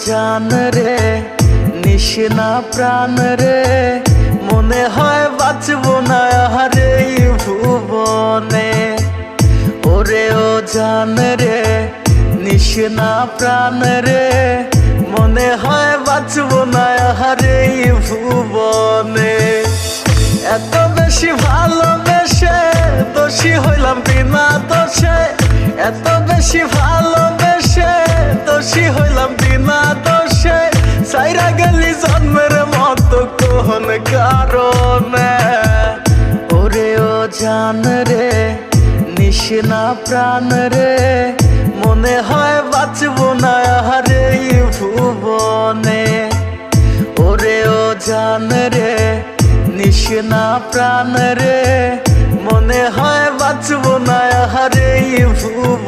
জান রে নিশিনা প্রাণ রে মনে হয় বাঁচবো না হারে ভুবনে। ওরে ও জান রে নিশিনা প্রাণ রে মনে হয় বাঁচবো না হারে ভুবনে। এত বেশি ভালোবেসে দোষী হইলাম বিনা দোষে, এত বেশি ভালোবেসে দোষী হইলাম বিনা দোষে। সাইরা গেলি জন্মের মতো কোন কারণে। ওরে ও জান রে নিশিনা প্রাণ রে মনে হয় বাঁচবো না হারে ভুবনে। ওরে ও জান রে নিশিনা প্রাণ রে মনে হয় বাঁচবো না হারে ভুবনে।